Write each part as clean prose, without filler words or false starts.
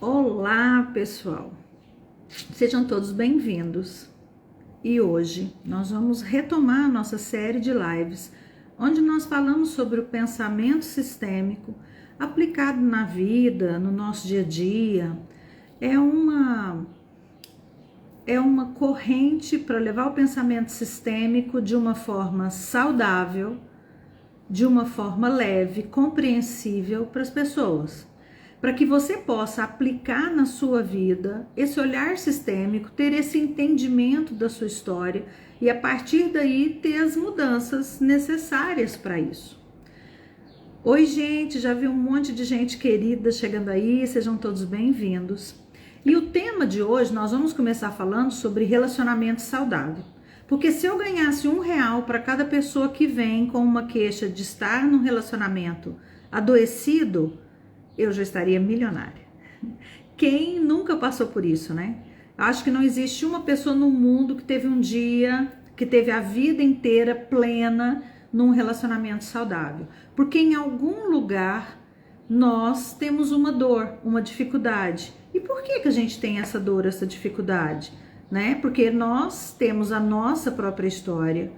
Olá, pessoal! Sejam todos bem-vindos. E hoje nós vamos retomar a nossa série de lives, onde nós falamos sobre o pensamento sistêmico aplicado na vida, no nosso dia a dia. É uma corrente para levar o pensamento sistêmico de uma forma saudável, de uma forma leve, compreensível para as pessoas, para que você possa aplicar na sua vida esse olhar sistêmico, ter esse entendimento da sua história e a partir daí ter as mudanças necessárias para isso. Oi, gente, já vi um monte de gente querida chegando aí, sejam todos bem-vindos. E o tema de hoje, nós vamos começar falando sobre relacionamento saudável. Porque se eu ganhasse R$1 para cada pessoa que vem com uma queixa de estar num relacionamento adoecido, eu já estaria milionária. Quem nunca passou por isso, né? Acho que não existe uma pessoa no mundo que teve um dia, que teve a vida inteira plena num relacionamento saudável. Porque em algum lugar nós temos uma dor, uma dificuldade. E por que a gente tem essa dor, essa dificuldade? Né? Porque nós temos a nossa própria história,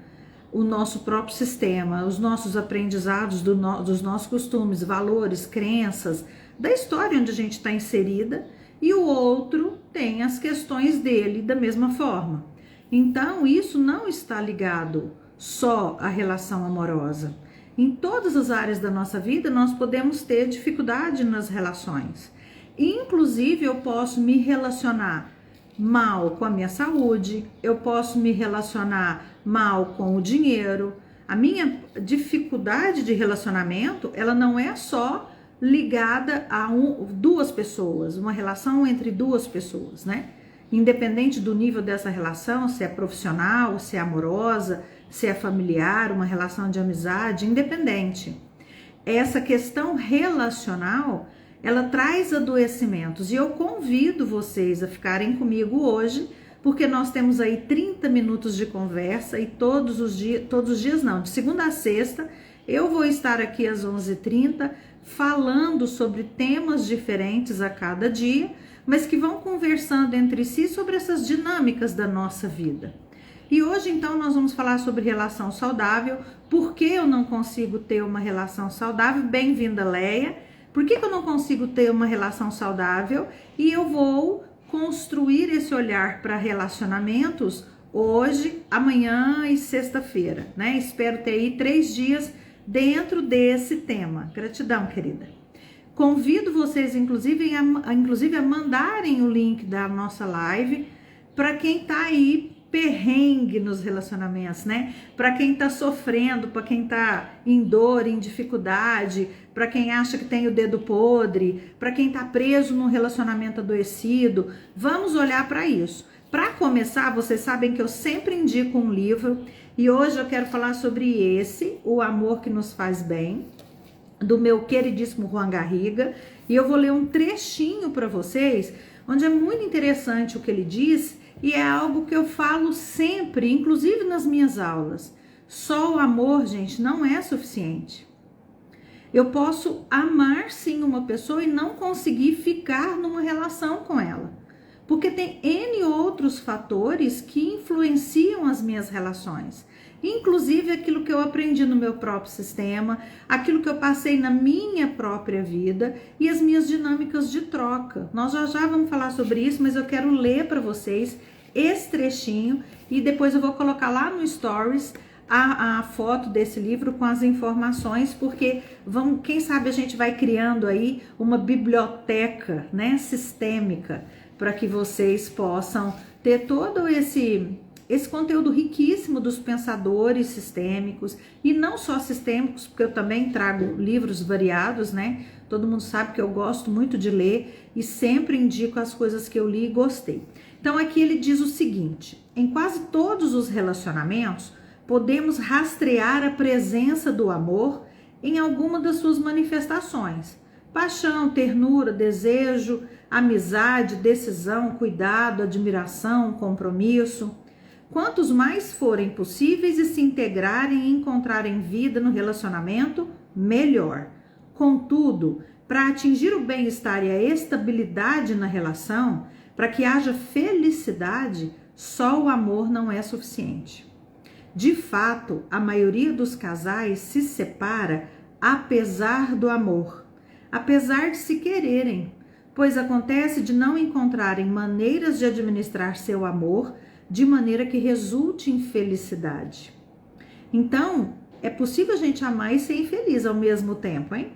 o nosso próprio sistema, os nossos aprendizados dos nossos costumes, valores, crenças, da história onde a gente está inserida, e o outro tem as questões dele da mesma forma. Então, isso não está ligado só à relação amorosa. Em todas as áreas da nossa vida, nós podemos ter dificuldade nas relações. Inclusive, eu posso me relacionar mal com a minha saúde, eu posso me relacionar mal com o dinheiro. A minha dificuldade de relacionamento, ela não é só ligada a duas pessoas, uma relação entre duas pessoas, né? Independente do nível dessa relação, se é profissional, se é amorosa, se é familiar, uma relação de amizade, independente. Essa questão relacional, ela traz adoecimentos e eu convido vocês a ficarem comigo hoje, porque nós temos aí 30 minutos de conversa e todos os dias não, de segunda a sexta, eu vou estar aqui às 11h30 falando sobre temas diferentes a cada dia, mas que vão conversando entre si sobre essas dinâmicas da nossa vida. E hoje então nós vamos falar sobre relação saudável, por que eu não consigo ter uma relação saudável, bem-vinda Leia. Por que eu não consigo ter uma relação saudável? E eu vou construir esse olhar para relacionamentos hoje, amanhã e sexta-feira, né? Espero ter aí 3 dias dentro desse tema. Gratidão, querida. Convido vocês, inclusive, a mandarem o link da nossa live para quem tá aí perrengue nos relacionamentos, né? Para quem tá sofrendo, para quem tá em dor, em dificuldade, para quem acha que tem o dedo podre, para quem tá preso num relacionamento adoecido, vamos olhar para isso. Para começar, vocês sabem que eu sempre indico um livro e hoje eu quero falar sobre esse, O Amor que Nos Faz Bem, do meu queridíssimo Juan Garriga, e eu vou ler um trechinho para vocês, onde é muito interessante o que ele diz. E é algo que eu falo sempre, inclusive nas minhas aulas. Só o amor, gente, não é suficiente. Eu posso amar sim uma pessoa e não conseguir ficar numa relação com ela. Porque tem N outros fatores que influenciam as minhas relações. Inclusive aquilo que eu aprendi no meu próprio sistema, aquilo que eu passei na minha própria vida e as minhas dinâmicas de troca. Nós já vamos falar sobre isso, mas eu quero ler para vocês esse trechinho e depois eu vou colocar lá no Stories a foto desse livro com as informações, porque quem sabe a gente vai criando aí uma biblioteca, né, sistêmica, para que vocês possam ter todo esse conteúdo riquíssimo dos pensadores sistêmicos, e não só sistêmicos, porque eu também trago livros variados, né? Todo mundo sabe que eu gosto muito de ler e sempre indico as coisas que eu li e gostei. Então aqui ele diz o seguinte: em quase todos os relacionamentos, podemos rastrear a presença do amor em alguma das suas manifestações. Paixão, ternura, desejo, amizade, decisão, cuidado, admiração, compromisso. Quantos mais forem possíveis e se integrarem e encontrarem vida no relacionamento, melhor. Contudo, para atingir o bem-estar e a estabilidade na relação, para que haja felicidade, só o amor não é suficiente. De fato, a maioria dos casais se separa apesar do amor, apesar de se quererem, pois acontece de não encontrarem maneiras de administrar seu amor de maneira que resulte em felicidade. Então, é possível a gente amar e ser infeliz ao mesmo tempo, hein?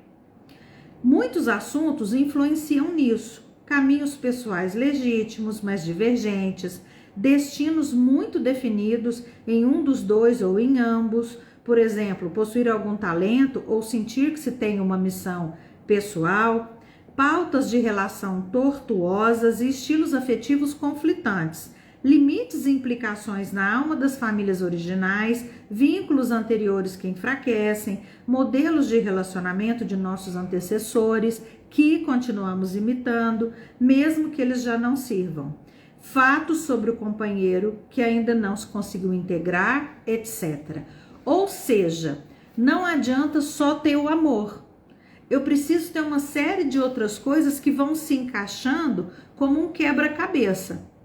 Muitos assuntos influenciam nisso. Caminhos pessoais legítimos, mas divergentes, destinos muito definidos em um dos dois ou em ambos, por exemplo, possuir algum talento ou sentir que se tem uma missão pessoal, pautas de relação tortuosas e estilos afetivos conflitantes, limites e implicações na alma das famílias originais, vínculos anteriores que enfraquecem, modelos de relacionamento de nossos antecessores que continuamos imitando, mesmo que eles já não sirvam, fatos sobre o companheiro que ainda não se conseguiu integrar, etc. Ou seja, não adianta só ter o amor. Eu preciso ter uma série de outras coisas que vão se encaixando como um quebra-cabeça.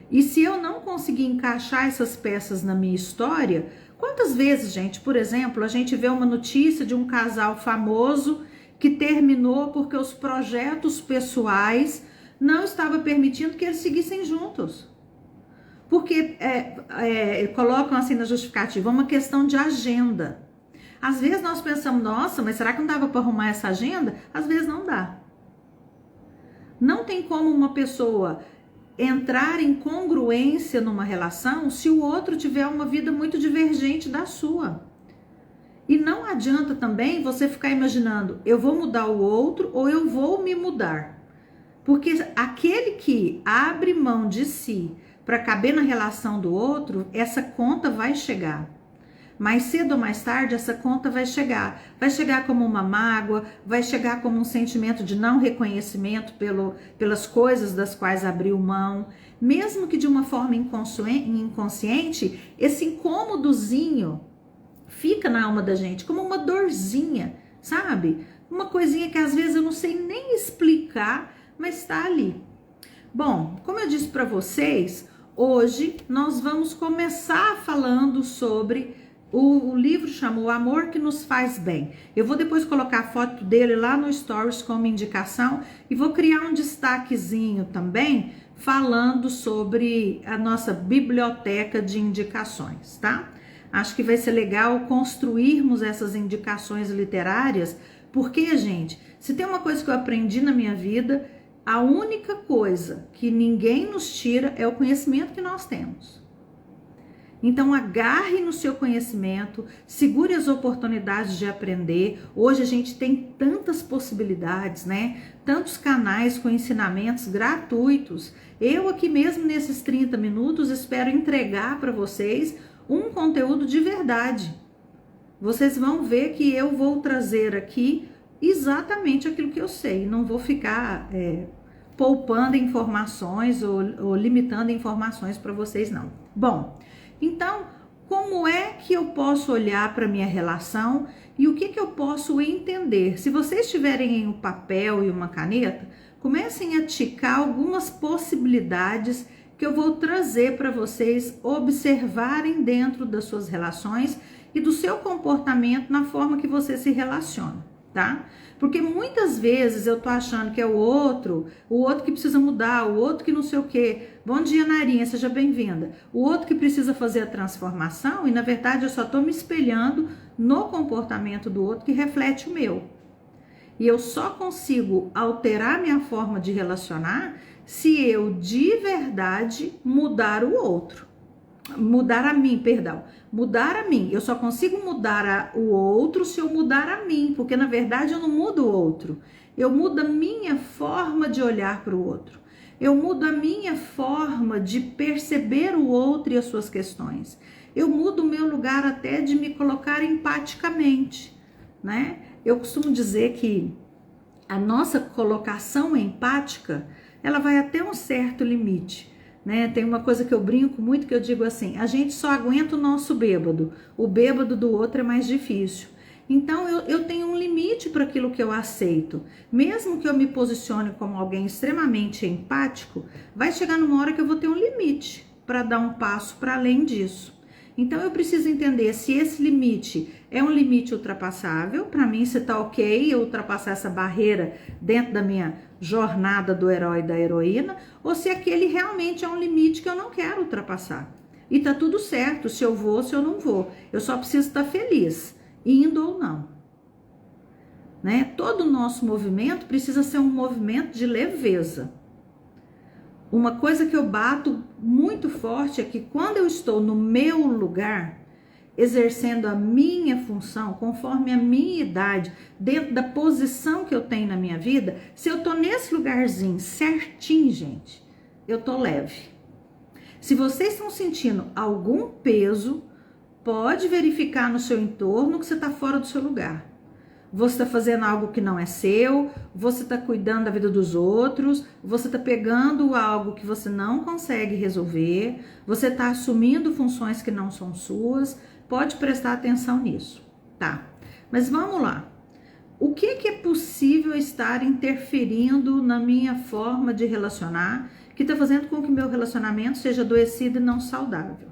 E se eu não conseguir encaixar essas peças na minha história, quantas vezes, gente, por exemplo, a gente vê uma notícia de um casal famoso que terminou porque os projetos pessoais não estavam permitindo que eles seguissem juntos. Porque colocam assim na justificativa uma questão de agenda. Às vezes nós pensamos, nossa, mas será que não dava para arrumar essa agenda? Às vezes não dá. Não tem como uma pessoa entrar em congruência numa relação se o outro tiver uma vida muito divergente da sua. E não adianta também você ficar imaginando, eu vou mudar o outro ou eu vou me mudar. Porque aquele que abre mão de si para caber na relação do outro, essa conta vai chegar. Mais cedo ou mais tarde, essa conta vai chegar. Vai chegar como uma mágoa, vai chegar como um sentimento de não reconhecimento pelas coisas das quais abriu mão. Mesmo que de uma forma inconsciente, esse incômodozinho fica na alma da gente como uma dorzinha, sabe? Uma coisinha que às vezes eu não sei nem explicar, mas está ali. Bom, como eu disse para vocês, hoje nós vamos começar falando sobre o livro chama O Amor que Nos Faz Bem. Eu vou depois colocar a foto dele lá no Stories como indicação e vou criar um destaquezinho também falando sobre a nossa biblioteca de indicações, tá? Acho que vai ser legal construirmos essas indicações literárias, porque, gente, se tem uma coisa que eu aprendi na minha vida, a única coisa que ninguém nos tira é o conhecimento que nós temos. Então agarre no seu conhecimento, segure as oportunidades de aprender. Hoje a gente tem tantas possibilidades, né? Tantos canais com ensinamentos gratuitos. Eu aqui mesmo nesses 30 minutos espero entregar para vocês um conteúdo de verdade. Vocês vão ver que eu vou trazer aqui exatamente aquilo que eu sei. Não vou ficar poupando informações ou limitando informações para vocês, não. Bom, então, como é que eu posso olhar para a minha relação e o que eu posso entender? Se vocês tiverem um papel e uma caneta, comecem a ticar algumas possibilidades que eu vou trazer para vocês observarem dentro das suas relações e do seu comportamento na forma que você se relaciona, tá? Porque muitas vezes eu tô achando que é o outro que precisa mudar, o outro que não sei o quê. Bom dia, Narinha, seja bem-vinda. O outro que precisa fazer a transformação e, na verdade, eu só tô me espelhando no comportamento do outro que reflete o meu. E eu só consigo alterar minha forma de relacionar se eu, de verdade, mudar o outro. Mudar a mim. Eu só consigo mudar o outro se eu mudar a mim, porque na verdade eu não mudo o outro. Eu mudo a minha forma de olhar para o outro. Eu mudo a minha forma de perceber o outro e as suas questões. Eu mudo o meu lugar até de me colocar empaticamente, né? Eu costumo dizer que a nossa colocação empática, ela vai até um certo limite. Né? Tem uma coisa que eu brinco muito, que eu digo assim, a gente só aguenta o nosso bêbado, o bêbado do outro é mais difícil. Então eu tenho um limite para aquilo que eu aceito. Mesmo que eu me posicione como alguém extremamente empático, vai chegar numa hora que eu vou ter um limite para dar um passo para além disso. Então eu preciso entender se esse limite é um limite ultrapassável. Para mim, se tá ok eu ultrapassar essa barreira dentro da minha jornada do herói e da heroína, ou se aquele realmente é um limite que eu não quero ultrapassar. E tá tudo certo se eu vou, se eu não vou. Eu só preciso estar feliz, indo ou não. Né? Todo o nosso movimento precisa ser um movimento de leveza. Uma coisa que eu bato muito forte é que quando eu estou no meu lugar, exercendo a minha função, conforme a minha idade, dentro da posição que eu tenho na minha vida, se eu tô nesse lugarzinho certinho, gente, eu tô leve. Se vocês estão sentindo algum peso, pode verificar no seu entorno que você tá fora do seu lugar. Você está fazendo algo que não é seu, você está cuidando da vida dos outros, você está pegando algo que você não consegue resolver, você está assumindo funções que não são suas. Pode prestar atenção nisso, tá? Mas vamos lá. O que é possível estar interferindo na minha forma de relacionar, que está fazendo com que meu relacionamento seja adoecido e não saudável?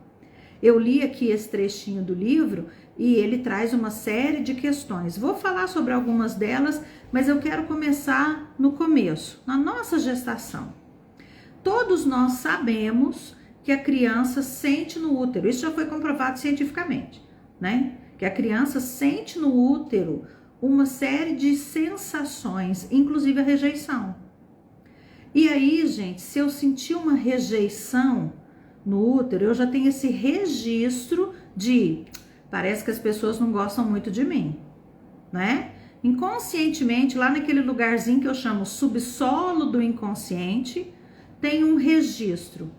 Eu li aqui esse trechinho do livro e ele traz uma série de questões. Vou falar sobre algumas delas, mas eu quero começar no começo, na nossa gestação. Todos nós sabemos que a criança sente no útero, isso já foi comprovado cientificamente, né? Que a criança sente no útero uma série de sensações, inclusive a rejeição. E aí, gente, se eu sentir uma rejeição no útero, eu já tenho esse registro de parece que as pessoas não gostam muito de mim, né? Inconscientemente, lá naquele lugarzinho que eu chamo subsolo do inconsciente, tem um registro.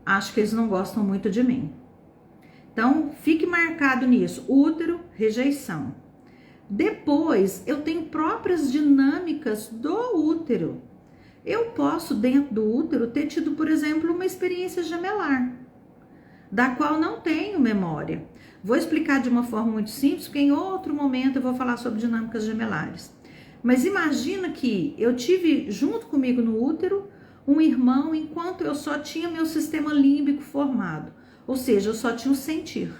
Acho que eles não gostam muito de mim. Então, fique marcado nisso. Útero, rejeição. Depois, eu tenho próprias dinâmicas do útero. Eu posso, dentro do útero, ter tido, por exemplo, uma experiência gemelar, da qual não tenho memória. Vou explicar de uma forma muito simples, porque em outro momento eu vou falar sobre dinâmicas gemelares. Mas imagina que eu tive junto comigo no útero um irmão enquanto eu só tinha meu sistema límbico formado. Ou seja, eu só tinha o sentir.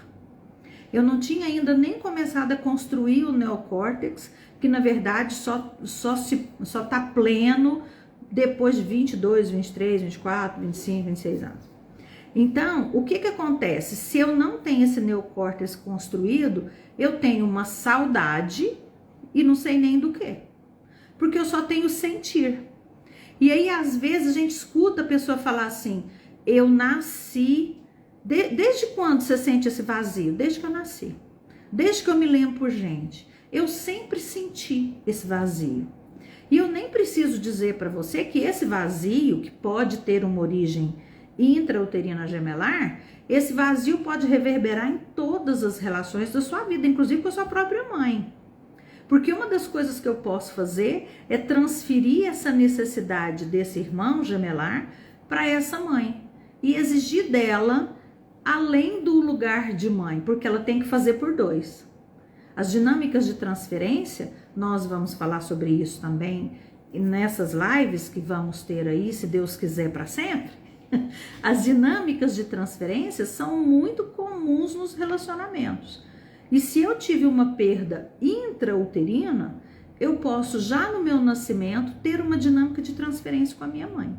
Eu não tinha ainda nem começado a construir o neocórtex, que na verdade só tá pleno depois de 22, 23, 24, 25, 26 anos. Então, o que acontece? Se eu não tenho esse neocórtex construído, eu tenho uma saudade e não sei nem do que. Porque eu só tenho sentir. E aí, às vezes, a gente escuta a pessoa falar assim, eu nasci... Desde quando você sente esse vazio? Desde que eu nasci. Desde que eu me lembro por gente. Eu sempre senti esse vazio. E eu nem preciso dizer para você que esse vazio, que pode ter uma origem intrauterina gemelar, esse vazio pode reverberar em todas as relações da sua vida, inclusive com a sua própria mãe. Porque uma das coisas que eu posso fazer é transferir essa necessidade desse irmão gemelar para essa mãe e exigir dela além do lugar de mãe, porque ela tem que fazer por dois. As dinâmicas de transferência, nós vamos falar sobre isso também nessas lives que vamos ter aí, se Deus quiser, para sempre. As dinâmicas de transferência são muito comuns nos relacionamentos. E se eu tive uma perda intrauterina, eu posso já no meu nascimento ter uma dinâmica de transferência com a minha mãe.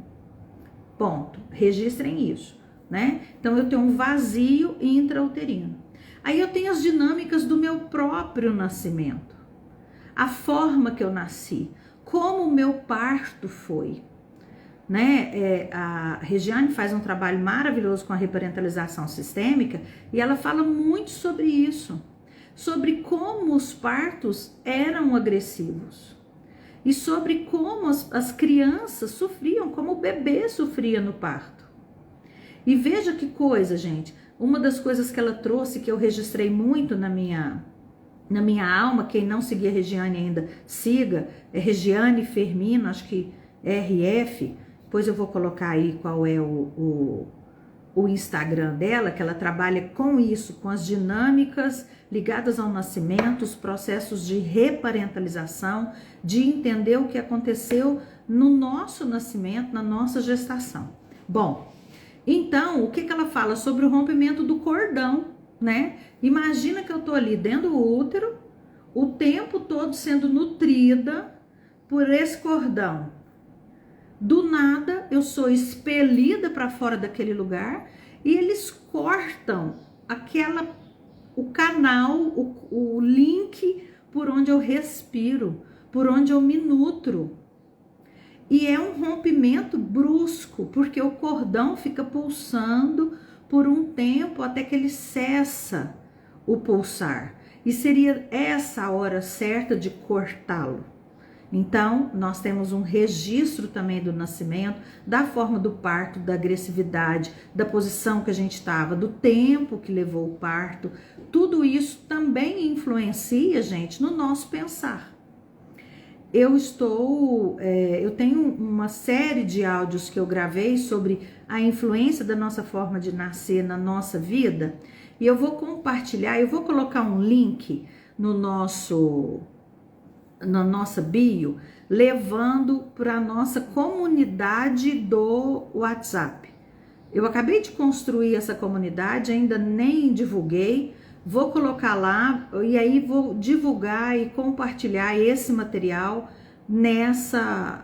Ponto. Registrem isso, né? Então eu tenho um vazio intrauterino. Aí eu tenho as dinâmicas do meu próprio nascimento. A forma que eu nasci, como o meu parto foi. Né? A Regiane faz um trabalho maravilhoso com a reparentalização sistêmica e ela fala muito sobre isso, sobre como os partos eram agressivos e sobre como as crianças sofriam, como o bebê sofria no parto. E veja que coisa, gente, uma das coisas que ela trouxe, que eu registrei muito na minha alma, quem não seguia a Regiane ainda, siga, é Regiane Fermino, acho que RF. Depois eu vou colocar aí qual é o o Instagram dela, que ela trabalha com isso, com as dinâmicas ligadas ao nascimento, os processos de reparentalização, de entender o que aconteceu no nosso nascimento, na nossa gestação. Bom, então, o que ela fala sobre o rompimento do cordão, né? Imagina que eu tô ali dentro do útero, o tempo todo sendo nutrida por esse cordão. Do nada, eu sou expelida para fora daquele lugar e eles cortam o canal, o link por onde eu respiro, por onde eu me nutro. E é um rompimento brusco, porque o cordão fica pulsando por um tempo até que ele cessa o pulsar. E seria essa a hora certa de cortá-lo. Então, nós temos um registro também do nascimento, da forma do parto, da agressividade, da posição que a gente estava, do tempo que levou o parto. Tudo isso também influencia, gente, no nosso pensar. Eu tenho uma série de áudios que eu gravei sobre a influência da nossa forma de nascer na nossa vida, e eu vou compartilhar, eu vou colocar um link na nossa bio, levando para a nossa comunidade do WhatsApp. Eu acabei de construir essa comunidade, ainda nem divulguei, vou colocar lá e aí vou divulgar e compartilhar esse material nessa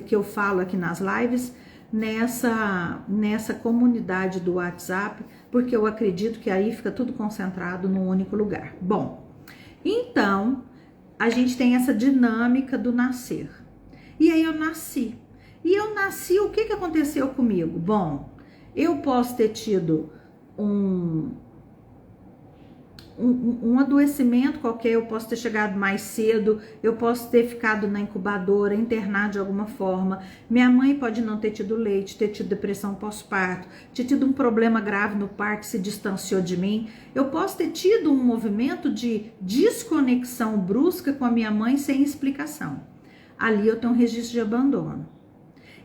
que eu falo aqui nas lives, nessa comunidade do WhatsApp, porque eu acredito que aí fica tudo concentrado num único lugar. Bom, então a gente tem essa dinâmica do nascer. E aí eu nasci. O que aconteceu comigo? Bom, eu posso ter tido um adoecimento qualquer, eu posso ter chegado mais cedo, eu posso ter ficado na incubadora, internado de alguma forma. Minha mãe pode não ter tido leite, ter tido depressão pós-parto, ter tido um problema grave no parto, se distanciou de mim. Eu posso ter tido um movimento de desconexão brusca com a minha mãe sem explicação. Ali eu tenho um registro de abandono.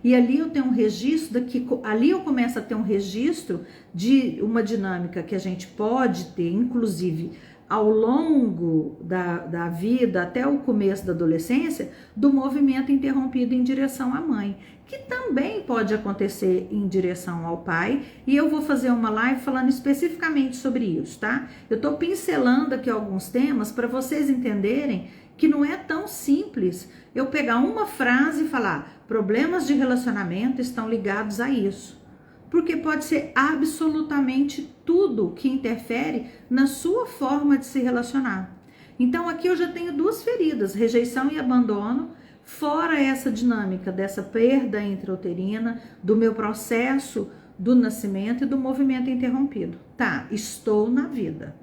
E ali eu tenho um registro ali eu começo a ter um registro de uma dinâmica que a gente pode ter, inclusive ao longo da vida, até o começo da adolescência, do movimento interrompido em direção à mãe, que também pode acontecer em direção ao pai, e eu vou fazer uma live falando especificamente sobre isso, tá? Eu tô pincelando aqui alguns temas para vocês entenderem que não é tão simples eu pegar uma frase e falar: problemas de relacionamento estão ligados a isso. Porque pode ser absolutamente tudo que interfere na sua forma de se relacionar. Então aqui eu já tenho duas feridas, rejeição e abandono, fora essa dinâmica dessa perda intrauterina, do meu processo do nascimento e do movimento interrompido. Tá, estou na vida.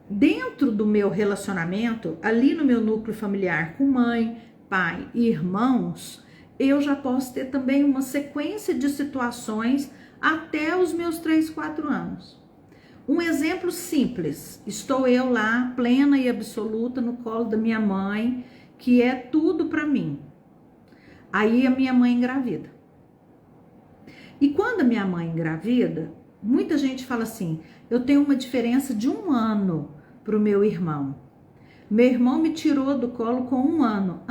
Dentro do meu relacionamento, ali no meu núcleo familiar com mãe, pai e irmãos, eu já posso ter também uma sequência de situações até os meus 3, 4 anos. Um exemplo simples, estou eu lá, plena e absoluta, no colo da minha mãe, que é tudo para mim. Aí a minha mãe engravida. E quando a minha mãe engravida, muita gente fala assim: eu tenho uma diferença de 1 ano para o meu irmão. Meu irmão me tirou do colo com 1 ano.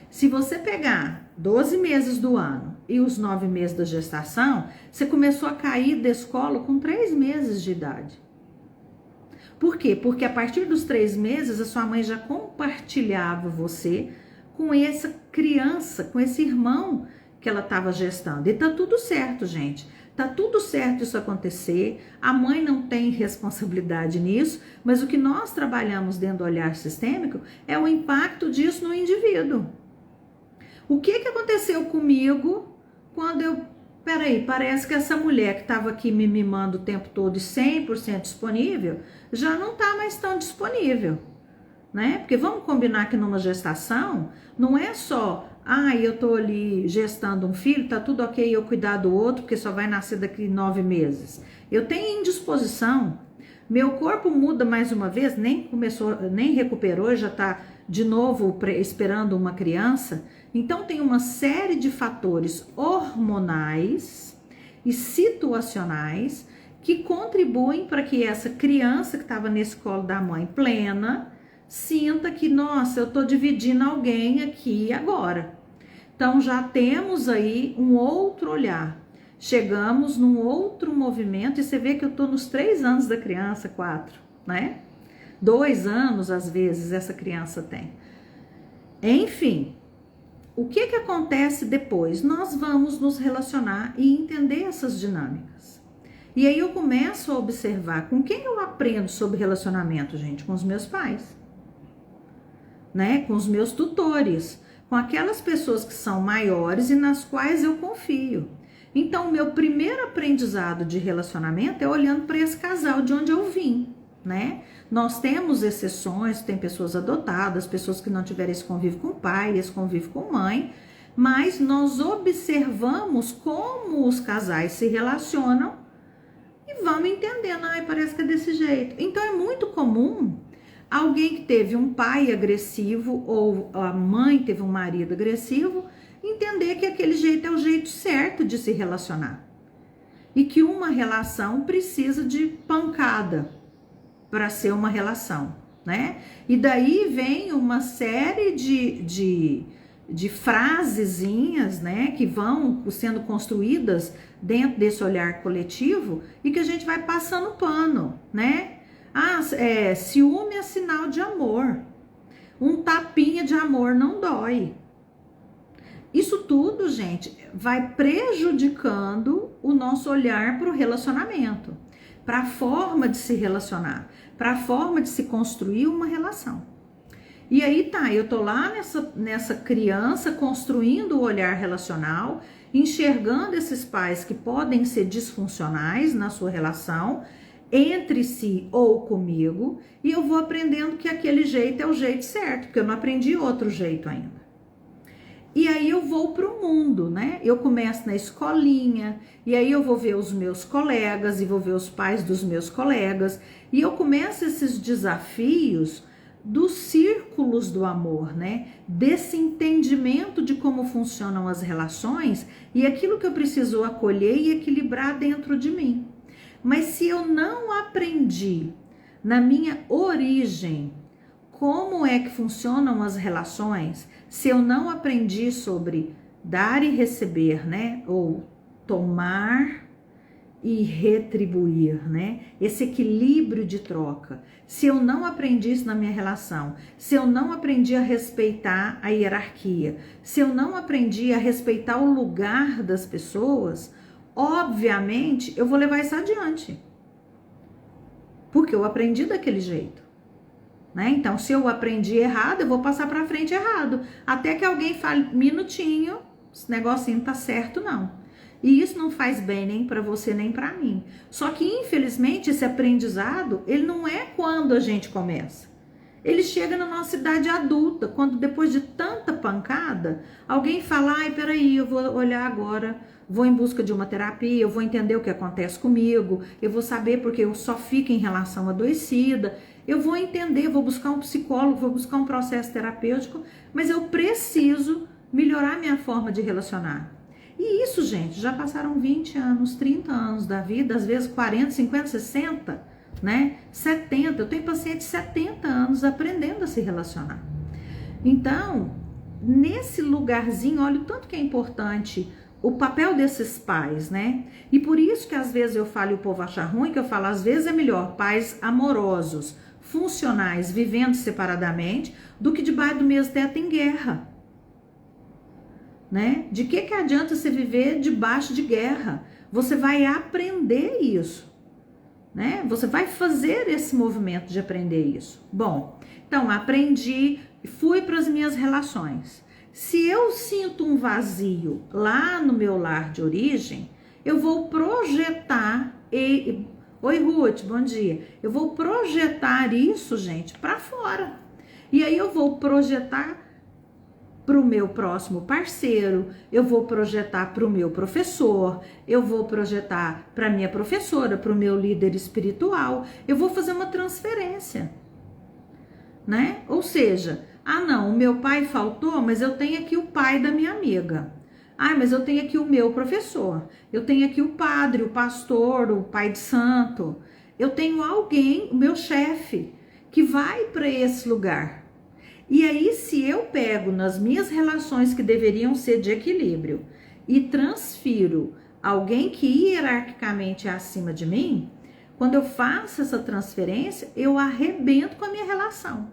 Se você pegar 12 meses do ano e os 9 meses da gestação, você começou a cair desse colo com 3 meses de idade. Por quê? Porque a partir dos 3 meses, a sua mãe já compartilhava você com essa criança, com esse irmão que ela estava gestando. E tá tudo certo, gente. Tá tudo certo isso acontecer, a mãe não tem responsabilidade nisso, mas o que nós trabalhamos dentro do olhar sistêmico é o impacto disso no indivíduo. O que aconteceu comigo quando parece que essa mulher que estava aqui me mimando o tempo todo e 100% disponível, já não tá mais tão disponível, né? Porque vamos combinar que numa gestação, não é só: eu tô ali gestando um filho, tá tudo ok eu cuidar do outro, porque só vai nascer daqui 9 meses. Eu tenho indisposição, meu corpo muda mais uma vez, nem recuperou, já tá de novo esperando uma criança. Então tem uma série de fatores hormonais e situacionais que contribuem para que essa criança que estava nesse colo da mãe plena sinta que, nossa, eu estou dividindo alguém aqui agora. Então já temos aí um outro olhar. Chegamos num outro movimento e você vê que eu estou nos 3 anos da criança, 4, né? 2 anos, às vezes, essa criança tem. Enfim, o que acontece depois? Nós vamos nos relacionar e entender essas dinâmicas. E aí eu começo a observar com quem eu aprendo sobre relacionamento, gente? Com os meus pais, né? Com os meus tutores, com aquelas pessoas que são maiores e nas quais eu confio. Então, o meu primeiro aprendizado de relacionamento é olhando para esse casal de onde eu vim, né? Nós temos exceções, tem pessoas adotadas, pessoas que não tiveram esse convívio com o pai, esse convívio com mãe, mas nós observamos como os casais se relacionam e vamos entendendo, ai, parece que é desse jeito. Então, é muito comum alguém que teve um pai agressivo ou a mãe teve um marido agressivo entender que aquele jeito é o jeito certo de se relacionar e que uma relação precisa de pancada para ser uma relação, né? E daí vem uma série de frasezinhas, né, que vão sendo construídas dentro desse olhar coletivo e que a gente vai passando pano, né? Ciúme é sinal de amor. Um tapinha de amor não dói. Isso tudo, gente, vai prejudicando o nosso olhar para o relacionamento, para a forma de se relacionar, para a forma de se construir uma relação. E aí eu tô lá nessa criança construindo o olhar relacional, enxergando esses pais que podem ser disfuncionais na sua relação, entre si ou comigo, e eu vou aprendendo que aquele jeito é o jeito certo, porque eu não aprendi outro jeito ainda. E aí eu vou para o mundo, né? Eu começo na escolinha, e aí eu vou ver os meus colegas, e vou ver os pais dos meus colegas, e eu começo esses desafios dos círculos do amor, né? Desse entendimento de como funcionam as relações e aquilo que eu preciso acolher e equilibrar dentro de mim. Mas se eu não aprendi na minha origem como é que funcionam as relações, se eu não aprendi sobre dar e receber, né? Ou tomar e retribuir, né? Esse equilíbrio de troca. Se eu não aprendi isso na minha relação, se eu não aprendi a respeitar a hierarquia, se eu não aprendi a respeitar o lugar das pessoas, obviamente eu vou levar isso adiante. Porque eu aprendi daquele jeito. Né? Então, se eu aprendi errado, eu vou passar para frente errado. Até que alguém fale, minutinho, esse negocinho tá certo, não. E isso não faz bem nem para você, nem para mim. Só que, infelizmente, esse aprendizado, ele não é quando a gente começa. Ele chega na nossa idade adulta, quando depois de tanta pancada, alguém fala, ai, peraí, eu vou olhar agora, vou em busca de uma terapia, eu vou entender o que acontece comigo, eu vou saber porque eu só fico em relação adoecida, eu vou entender, vou buscar um psicólogo, vou buscar um processo terapêutico, mas eu preciso melhorar minha forma de relacionar. E isso, gente, já passaram 20 anos, 30 anos da vida, às vezes 40, 50, 60, né? 70, eu tenho paciente de 70 anos aprendendo a se relacionar. Então, nesse lugarzinho, olha o tanto que é importante o papel desses pais, né? E por isso que às vezes eu falo e o povo acha ruim, que eu falo, às vezes é melhor pais amorosos, funcionais, vivendo separadamente, do que debaixo do mesmo teto em guerra. Né? De que adianta você viver debaixo de guerra? Você vai aprender isso, né? Você vai fazer esse movimento de aprender isso. Bom, então aprendi, fui para as minhas relações. Se eu sinto um vazio lá no meu lar de origem, eu vou projetar Oi, Ruth, bom dia. Eu vou projetar isso, gente, para fora. E aí eu vou projetar para o meu próximo parceiro, eu vou projetar para o meu professor, eu vou projetar para minha professora, para o meu líder espiritual, eu vou fazer uma transferência, né? Ou seja, não, o meu pai faltou, mas eu tenho aqui o pai da minha amiga. Ah, mas eu tenho aqui o meu professor, eu tenho aqui o padre, o pastor, o pai de santo, eu tenho alguém, o meu chefe, que vai para esse lugar. E aí, se eu pego nas minhas relações que deveriam ser de equilíbrio e transfiro alguém que hierarquicamente é acima de mim, quando eu faço essa transferência, eu arrebento com a minha relação.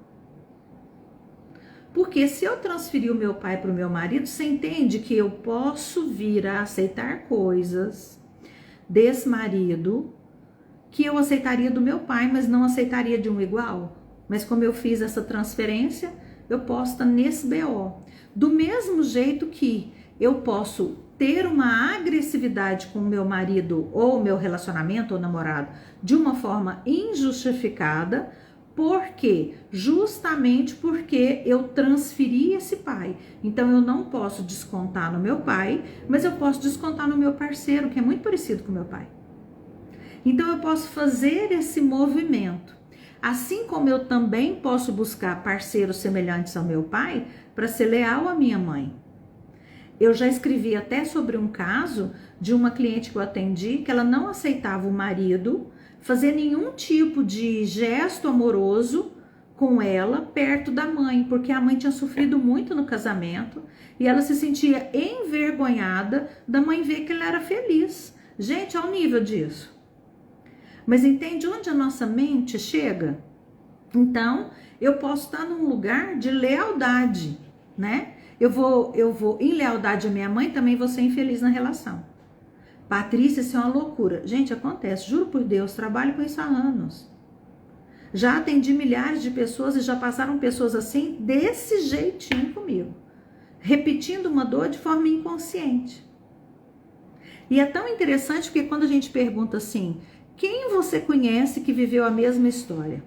Porque se eu transferir o meu pai para o meu marido, você entende que eu posso vir a aceitar coisas desse marido que eu aceitaria do meu pai, mas não aceitaria de um igual? Mas como eu fiz essa transferência, eu posso estar nesse BO. Do mesmo jeito que eu posso ter uma agressividade com o meu marido ou meu relacionamento ou namorado de uma forma injustificada, porque justamente porque eu transferi esse pai. Então eu não posso descontar no meu pai, mas eu posso descontar no meu parceiro, que é muito parecido com o meu pai. Então eu posso fazer esse movimento. Assim como eu também posso buscar parceiros semelhantes ao meu pai para ser leal à minha mãe. Eu já escrevi até sobre um caso de uma cliente que eu atendi que ela não aceitava o marido fazer nenhum tipo de gesto amoroso com ela perto da mãe, porque a mãe tinha sofrido muito no casamento e ela se sentia envergonhada da mãe ver que ela era feliz. Gente, ao nível disso. Mas entende onde a nossa mente chega? Então, eu posso estar num lugar de lealdade, né? Eu vou em lealdade à minha mãe, também vou ser infeliz na relação. Patrícia, isso é uma loucura. Gente, acontece, juro por Deus, trabalho com isso há anos. Já atendi milhares de pessoas e já passaram pessoas assim, desse jeitinho comigo. Repetindo uma dor de forma inconsciente. E é tão interessante porque quando a gente pergunta assim, quem você conhece que viveu a mesma história?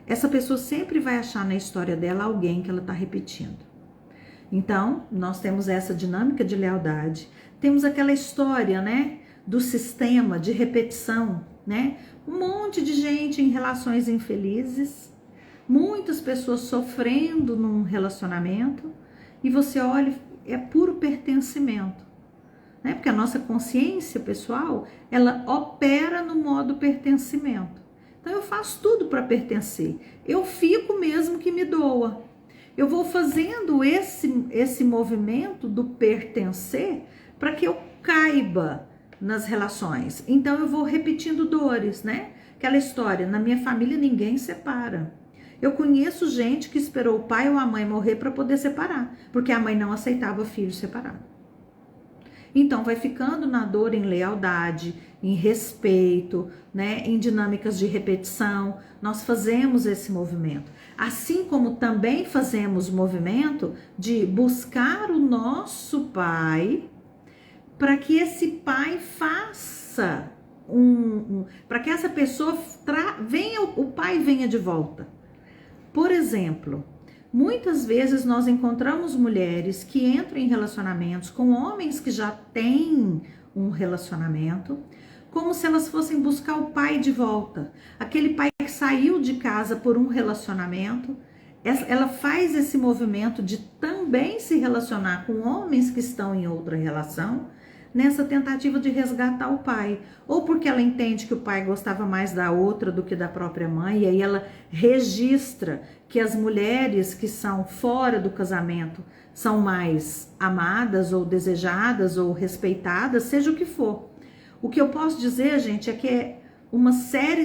Essa pessoa sempre vai achar na história dela alguém que ela está repetindo. Então, nós temos essa dinâmica de lealdade. Temos aquela história, né, do sistema de repetição, né? Um monte de gente em relações infelizes, muitas pessoas sofrendo num relacionamento, e você olha, é puro pertencimento, né? Porque a nossa consciência pessoal, ela opera no modo pertencimento. Então eu faço tudo para pertencer. Eu fico mesmo que me doa. Eu vou fazendo esse movimento do pertencer para que eu caiba nas relações. Então eu vou repetindo dores, né? Aquela história, na minha família ninguém separa. Eu conheço gente que esperou o pai ou a mãe morrer para poder separar, porque a mãe não aceitava filho separado. Então vai ficando na dor em lealdade, em respeito, né, em dinâmicas de repetição. Nós fazemos esse movimento. Assim como também fazemos o movimento de buscar o nosso pai para que esse pai faça para que essa pessoa o pai venha de volta. Por exemplo, muitas vezes nós encontramos mulheres que entram em relacionamentos com homens que já têm um relacionamento, como se elas fossem buscar o pai de volta. Aquele pai que saiu de casa por um relacionamento, ela faz esse movimento de também se relacionar com homens que estão em outra relação, nessa tentativa de resgatar o pai, ou porque ela entende que o pai gostava mais da outra do que da própria mãe, e aí ela registra que as mulheres que são fora do casamento são mais amadas ou desejadas ou respeitadas, seja o que for. O que eu posso dizer, gente, é que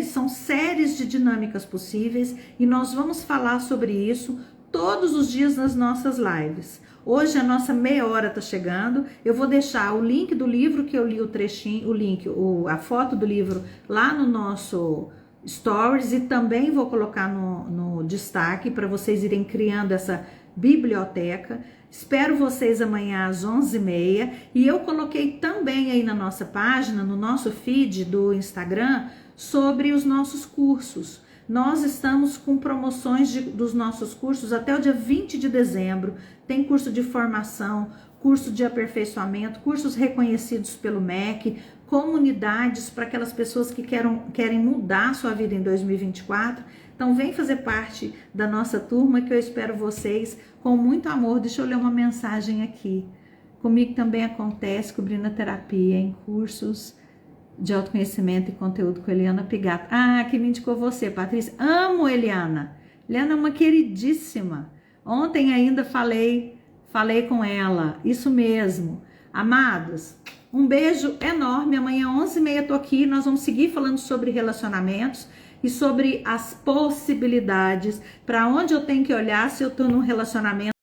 são séries de dinâmicas possíveis e nós vamos falar sobre isso todos os dias nas nossas lives. Hoje a nossa meia hora tá chegando. Eu vou deixar o link do livro que eu li o trechinho, a foto do livro lá no nosso stories e também vou colocar no destaque para vocês irem criando essa biblioteca. Espero vocês amanhã às 11h30 e eu coloquei também aí na nossa página, no nosso feed do Instagram, sobre os nossos cursos. Nós estamos com promoções dos nossos cursos até o dia 20 de dezembro. Tem curso de formação, curso de aperfeiçoamento, cursos reconhecidos pelo MEC, comunidades para aquelas pessoas que querem mudar a sua vida em 2024. Então vem fazer parte da nossa turma que eu espero vocês com muito amor. Deixa eu ler uma mensagem aqui. Comigo também acontece, cobrindo a terapia em cursos de autoconhecimento e conteúdo com Eliana Pigato. Ah, quem me indicou você, Patrícia? Amo Eliana. Eliana é uma queridíssima. Ontem ainda falei com ela. Isso mesmo. Amados, um beijo enorme. Amanhã 11h30 tô aqui. Nós vamos seguir falando sobre relacionamentos e sobre as possibilidades, para onde eu tenho que olhar se eu tô num relacionamento